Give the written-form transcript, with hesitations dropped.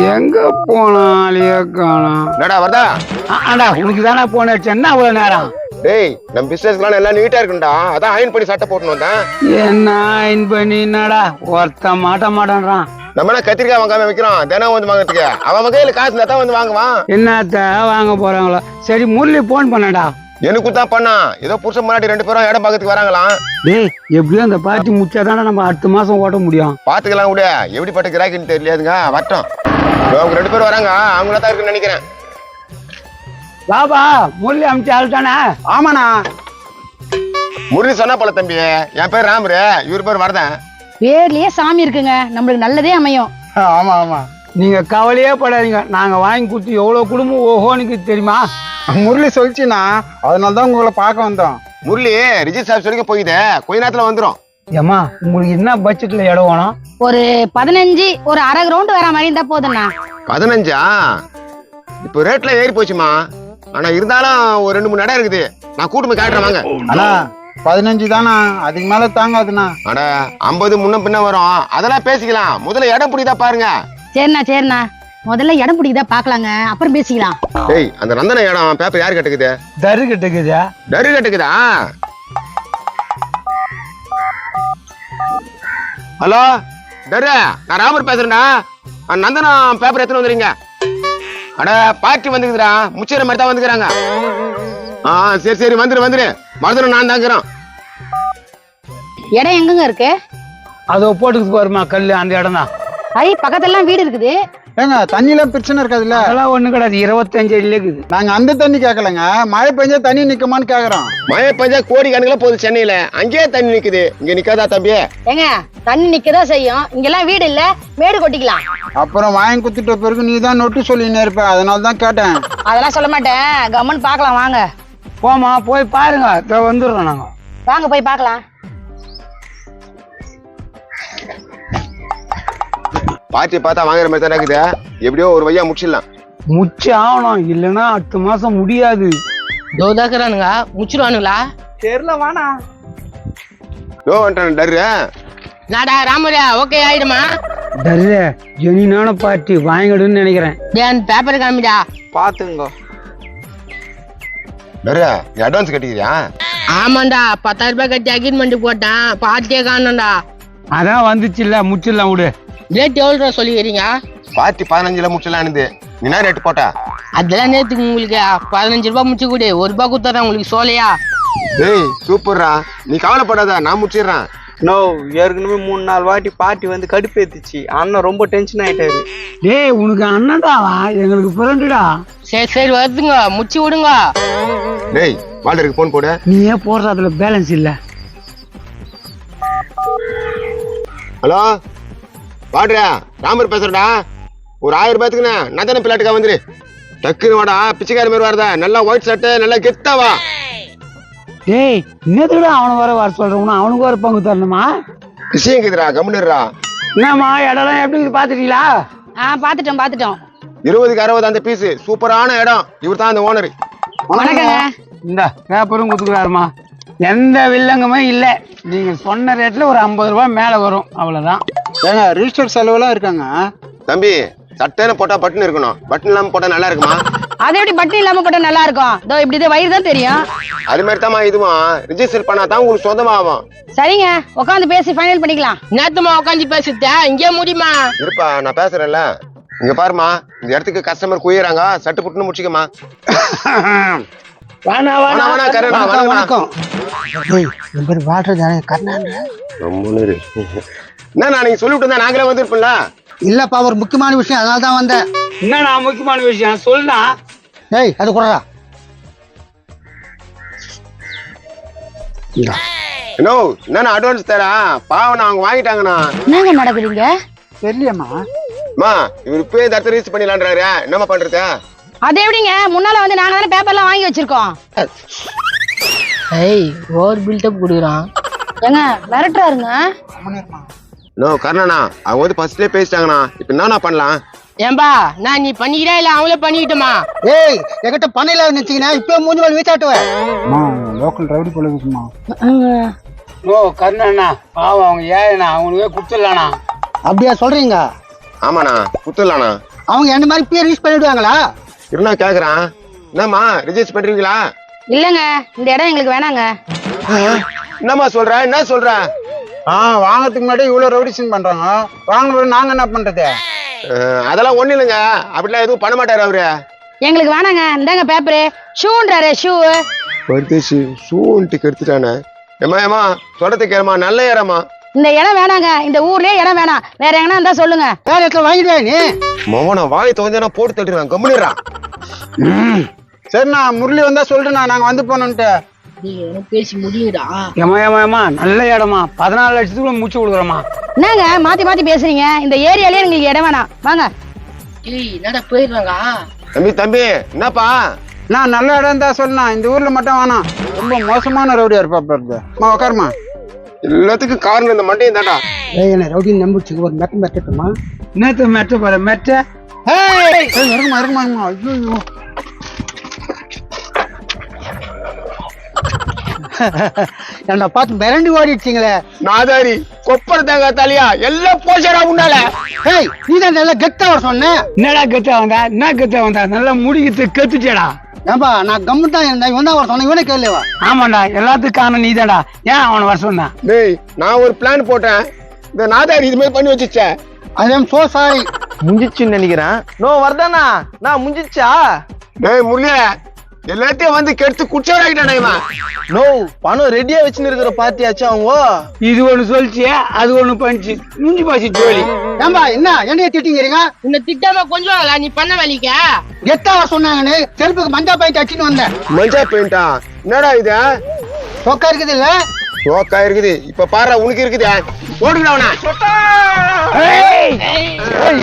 எங்க போனாலியே காணோம். என்னடா வருதா? ஆண்டா உனக்கு தானே போன என்ன அவ்வளவு நேரம்? டேய் நம்ம பிசினஸ்லாம் எல்லாம் நீட்டா இருக்குண்டா, அதான் அயன் பண்ணி சட்டை போட்டுன்னு வந்தேன். என்ன இன் பண்ணி என்னடா ஒருத்த மாட்டேன்றான். நம்ம என்ன கத்திரிக்காய் வாங்காம வைக்கிறோம், தினம் வந்து வாங்குறதுக்கு. அவன் வகையில காசு தான் வந்து வாங்குவான். என்னத்த வாங்க போறாங்களோ. சரி முரளி போன் பண்ணடா. எனக்கு தான் பண்ணா, ஏதோ புருஷன் முன்னாடி 2 பேரும் இடம் பார்க்கறதுக்கு வராங்களாம். டேய் எப்படியும் அந்த பார்ட்டி முடிச்சாதானே நம்ம அடுத்த மாசம் ஓட்ட முடியும். பாத்துக்கலாம் கூட, எப்படிப்பட்ட கிராக்கின்னு தெரியலையாதுங்க. வரட்டும், அவங்க 2 பேரும் வராங்க, அவங்கள தான் இருக்குன்னு நினைக்கிறேன். பாபா முரளி அமிச்சு ஆள்தானே? ஆமாண்ணா. முரளி சொன்னா போல தம்பி, என் பேர் ராமரு, இவர் பேர் வரதன். பேர்லயே சாமி இருக்குங்க, நம்மளுக்கு நல்லதே அமையும். ஆமா ஆமா. நீங்க கவலையே படாதீங்க, நாங்க வாங்கி கொடுத்து எவ்வளவு குடும்பம் ஓஹோனுக்கு தெரியுமா? முரளி சொல்லிச்சுண்ணா, அதனாலதான் உங்களை பார்க்க வந்தோம். முரளி ரிஜிஸ்டர் ஆஃபீஸ் வரைக்கும் போயிட்டு கொஞ்ச நேரத்துல வந்துரும். ஏமா உங்களுக்கு என்ன பட்ஜெட்ல இடம் வேணும்? ஒரு 15 ஒரு அரை கிரவுண்ட் வர மாதிரி இருந்தா போதும்ண்ணா. 15? இப்போ ரேட்ல ஏறி போச்சுமா. ஆனா இருந்தாலும் ஒரு 2-3 இடம் இருக்குது, நான் கூட்டு போய் காட்டுறேன் வாங்க. அண்ணா 15 தானா, அதுக்கு மேல தாங்காதுண்ணா. அட 50 முன்ன பின்ன வரும், அதெல்லாம் பேசிக்கலாம். முதல்ல இடம் பிடிதா பாருங்க. சரிண்ணா முதல்ல இடம் பிடிக்குதா பாக்கலாங்க, அப்புறம் பேசிக்கலாம். ஏய் அந்த நந்தன இடம் பேப்பர் யாரு கட்டுக்குது? தரு கிட்டக்குதா? டரு கட்டுக்குதா? ஹலோ டரு, நான் ராமர் பேசுறேன்டா. நந்தனம் பேப்பர் எத்தனை வந்துறீங்க? அட பார்ட்டி வந்துக்குதுடா, முச்சேற மாதிரி தான் வந்துக்கிறாங்க. சரி வந்துரு மருதனம் நான் தாங்கிறோம். இடம் எங்கங்க இருக்கு? அதோ போட்டுக்கு போருமா கல்லு, அந்த இடம் தான். பக்கத்துலாம் வீடு இருக்குது. ஏங்க தண்ணிலாம் பிரச்சனை இருக்காதுல்ல? அதெல்லாம் ஒண்ணு கிடையாது, 25 அடியில இருக்குது. நாங்க அந்த தண்ணி கேட்கலங்க, மழை பெஞ்சா தண்ணி நிக்குமான்னு கேக்குறோம். மழை பெஞ்சா கோடி கணக்குல போகுது சென்னையில, அங்கேயே தண்ணி நிக்குது, இங்க நிக்காதா தம்பி? ஏங்க தண்ணி நிக்கதான் செய்யும், இங்கெல்லாம் வீடு இல்ல, மேடு கொட்டிக்கலாம். அப்புறம் வாங்கி குத்துட்ட பிறகு நீ தான் நொட்டு சொல்லினே இருப்ப, அதனால தான் கேட்டேன். அதெல்லாம் சொல்ல மாட்டேன், கம்மன் பாக்கலாம் வாங்க. போமா போய் பாருங்க, வந்துடுறோம் நாங்க. வாங்க போய் பாக்கலாம். பார்ட்டி பார்த்தா வாங்குற மாதிரி தான் இருக்குது, எப்படியோ ஒரு வழியா முடிச்சிடலாம். முச்சு ஆகணும், இல்லைன்னா அடுத்த மாசம் முடியாது. தோதாக்குறானுங்க, முச்சிருவானுங்களா? தெரியல வாண்ணா. யோ வந்துட்டான் டரு. நாடா ராமரா, ஓகே ஆயிடுமா? டர்ரு ஜெனினான பார்ட்டி வாங்கிடுன்னு நினைக்கிறேன். டேன் பேப்பர் காமிடா. பாத்துங்க. டரு நீ அட்வான்ஸ் கட்டிக்கிறியா? ஆமாண்டா, 10,000 ரூபாய் கட்டி அக்ரிமெண்ட் போட்டேன், பார்ட்டியே காணோம்டா. அதான் வந்துச்சு இல்ல, முச்சிடலாம் விடு. ரேட் எவ்வளோ சொல்லிக்கிறீங்க? பார்ட்டி 15ல முடிச்சலான்னு. நீ என்ன ரேட் போட்டா? அதெல்லாம் நேத்துக்கு உங்களுக்கு 15 ரூபாய் முடிச்சு கூடு, 1 ரூபாய் கொடுத்துறேன் உங்களுக்கு சோலையா. டேய் சூப்பர்ரா, நீ கவலைப்படாத, நான் முடிச்சிடுறேன். நோ, ஏற்கனவே 3-4 வாட்டி பார்ட்டி வந்து கடுப்பேத்துச்சு. அண்ணன் ரொம்ப டென்ஷன் ஆயிட்டாரு. டேய் உனக்கு அண்ணன்டாவா, எங்களுக்கு ஃப்ரெண்டுடா. சரி வருதுங்க, முடிச்சு விடுங்க. டேய் வால்டருக்கு போன் போடு. நீ ஏன் போடுற, அதுல பேலன்ஸ் இல்ல. ஹலோ வாட்ரா, ராமர் பேசுறடா. ஒரு 1000 ரூபாய்க்குண்ணே நந்தன பிள்ளாட்டுக்கா வந்துரு. டக்குன்னு வாடா, பிச்சைக்கார மாதிரி வரதா, நல்லா ஒயிட் ஷர்ட், நல்லா கெத்தா வா. டேய் இன்னதுடா அவனை வர சொல்றோம்னா அவனுக்கு ஒரு பங்கு தரணுமா? விஷயம் கேக்குறா, கம்முன்னுறா. என்னம்மா இடம்லாம் எப்படி பாத்துட்டீங்களா? பாத்துட்டோம். 20க்கு 60 அந்த பீஸ், சூப்பரான இடம். இவர் தான் அந்த ஓனர். வணக்கங்க. இந்த பேப்பரும் குத்துக்கிறாருமா, எந்த வில்லங்கமே இல்ல. நீங்க சொன்ன ரேட்ல ஒரு 50 ரூபாய் மேல வரும், அவ்வளவுதான். ஏங்க ரிஜிஸ்டர் செலவுலாம் இருக்காங்க. தம்பி சட்டைன்னு போட்டா பட்டன் இருக்கணும், பட்டன் இல்லாம போட்டா நல்லா இருக்குமா? அதை எப்படி பட்டு இல்லாம போட்டா நல்லா இருக்கும்? இதோ இப்படிதான் வயிறு தான் தெரியும். அது மாதிரி தான்மா இதுவும், ரிஜிஸ்டர் பண்ணா தான் உங்களுக்கு சொந்தமாகும். சரிங்க, உட்காந்து பேசி ஃபைனல் பண்ணிக்கலாம். நேத்துமா உட்காந்து பேசுறத இங்கே முடியுமா? இருப்பா நான் பேசுறேன்ல. இங்க பாருமா, இந்த இடத்துக்கு கஸ்டமர் குயிறாங்க, சட்டு புட்டுன்னு முடிச்சுக்கமா. வேணா வேணா, வேணா, கரணா, வணக்கம் வேணா. வணக்கம். ஏய் என் பேர் வாழ்றது கர்ணான்ற. என்ன நீங்க சொல்லிவிட்டு இருந்தா நாங்களே வந்துருப்போம்ல. இல்லப்பா ஒரு முக்கியமான விஷயம், அதனால தான் வந்தேன். என்னண்ணா முக்கியமான விஷயம் சொல்லுண்ணா. ஏய் அது கூடடா. நோ என்ன அட்வான்ஸ் தரா பாவம், அவங்க வாங்கிட்டாங்கண்ணா. என்னங்க நடக்குதுங்க? தெரியலையம்மா. அம்மா இவர் இப்பயே தரத்தை ரீச் பண்ணிடலான்றாரு, என்னம்மா பண்றது? அது எப்படிங்க, முன்னால வந்து நாங்க தானே பேப்பர்லாம் வாங்கி வச்சிருக்கோம். ஏய் ஓவர் பில்டப் கொடுக்குறான். ஏங்க மிரட்டுறாருங்க. நோ கர்ணனா, அவங்க வந்து ஃபர்ஸ்ட்லயே பேசிட்டாங்கண்ணா. இப்ப என்ன பண்ணலாம்? ஏன்பா நான் நீ பண்ணிக்கிறா இல்ல அவங்களே பண்ணிக்கிட்டுமா? ஏய் என்கிட்ட பண்ணையில நினைச்சீங்கன்னா இப்ப மூஞ்சி மேல வீச்சாட்டுவேன். Local rowdy போலீஸ்மா. ஓ கர்ணண்ணா பாவம், அவங்க ஏன்னா அவங்களுக்கே குடுத்துடலாண்ணா. அப்படியா சொல்றீங்க? ஆமாண்ணா குத்துடலாண்ணா. அவங்க என்ன மாதிரி பேர் யூஸ் பண்ணிடுவாங்களா? இருந்தா கேக்குறான். என்னம்மா ரிஜிஸ்டர் பண்றீங்களா? இல்லங்க இந்த இடம் எங்களுக்கு வேணாங்க. என்னம்மா சொல்ற? என்ன சொல்ற? வாங்கறதுக்கு முன்னாடி இவ்வளவு ரவுடிஷன் பண்றாங்க, வாங்க நாங்க என்ன பண்றது? அதெல்லாம் ஒண்ணு இல்லைங்க, அப்படிலாம் எதுவும் பண்ண மாட்டாரு அவரு. எங்களுக்கு வேணாங்க. இந்தாங்க பேப்பரு. ஷூன்றாரு ஷூ. பருத்தேசி ஷூன்ட்டு கெடுத்துட்டானே. ஏமா சொல்றது கேளுமா, நல்ல ஏறமா. இந்த இடம் வேணாங்க. இந்த ஊர்லயே இடம் வேணாம். வேற எங்கன்னா இருந்தா சொல்லுங்க. வேற இடத்துல வாங்கிடுவா நீ. மவன வாயை தோஞ்சனா போட்டு தட்டுறான், கம்முனிடுறான். சரிண்ணா, முரளி வந்தா சொல்லுண்ணா, நாங்க வந்து போனோம்ட்டு. பேசி முடியுடா. ஏமா நல்ல இடமா, 14 லட்சத்துக்குள்ள மூச்சு கொடுக்குறோமா. என்னங்க மாத்தி மாத்தி பேசுறீங்க? இந்த ஏரியாலயே எங்களுக்கு இடம் வேணாம், வாங்க. ஏய் என்னடா போயிடுறாங்க. தம்பி என்னப்பா? நான் நல்ல இடம் தான் சொன்னா, இந்த ஊர்ல மட்டும் வேணாம். ரொம்ப மோசமான ரவுடியா இருப்பா பாருங்க. உட்காருமா. எல்லாத்துக்கும் காரணம் இந்த மண்டையும் தாண்டா. என்ன ரவுடி நம்பிச்சு ஒரு மெட்ட மெட்டட்டுமா? நேத்து மெட்ட போற மெட்ட. இருக்குமா ஐயோ என்ன பார்த்து மிரண்டி ஓடிடுச்சிங்களே. நாதாரி கொப்பர் தேங்காய் தலையா எல்லாம் போச்சடா உன்னால. ஹேய், நீ தான் நல்லா கெத்தா வர சொன்ன. என்னடா கெத்தா வந்தா? என்ன கெத்தா வந்தா? நல்லா முடிக்கிட்டு கெத்துச்சேடா. ஏன்பா நான் கம்மு தான் இருந்தேன், இவன் தான் வர சொன்ன, இவனே கேள்விவா. ஆமாண்டா, எல்லாத்துக்கும் காரணம் நீதான்டா. ஏன் அவனை வர சொன்னான்? டேய் நான் ஒரு பிளான் போட்டேன், இந்த நாதாரி இது மாதிரி பண்ணி வச்சுச்சே. ஐ ஆம் சோ சாரி. முடிஞ்சிச்சுன்னு நினைக்கிறேன். நோ வரதானா? நான் முடிஞ்சிச்சா? டேய் முரளிய எல்லாத்தையும் வந்து கெடுத்து குச்சவராகிட்டானே இவன். நோ பணம் ரெடியா வச்சுன்னு இருக்கிற பார்ட்டியாச்சும் அவங்க. இது ஒண்ணு சொல்லிச்சு, அது ஒண்ணு பண்ணிச்சு, மூஞ்சி பாசி ஜோலி. ஏன்பா என்ன என்னைய திட்டிங்கிறீங்க? உன்னை திட்டாம கொஞ்சம் நீ பண்ண வேலைக்க. கெத்தா வர சொன்னாங்கன்னு செருப்புக்கு மஞ்சா பாயிண்ட் அடிச்சுன்னு வந்தேன். மஞ்சா பெயிண்டா? என்னடா இது? சொக்கா இருக்குது இல்ல? சோக்கா இருக்குது. இப்ப பாரு உனக்கு இருக்குது. ஓடுங்கடா அவன. ஏய்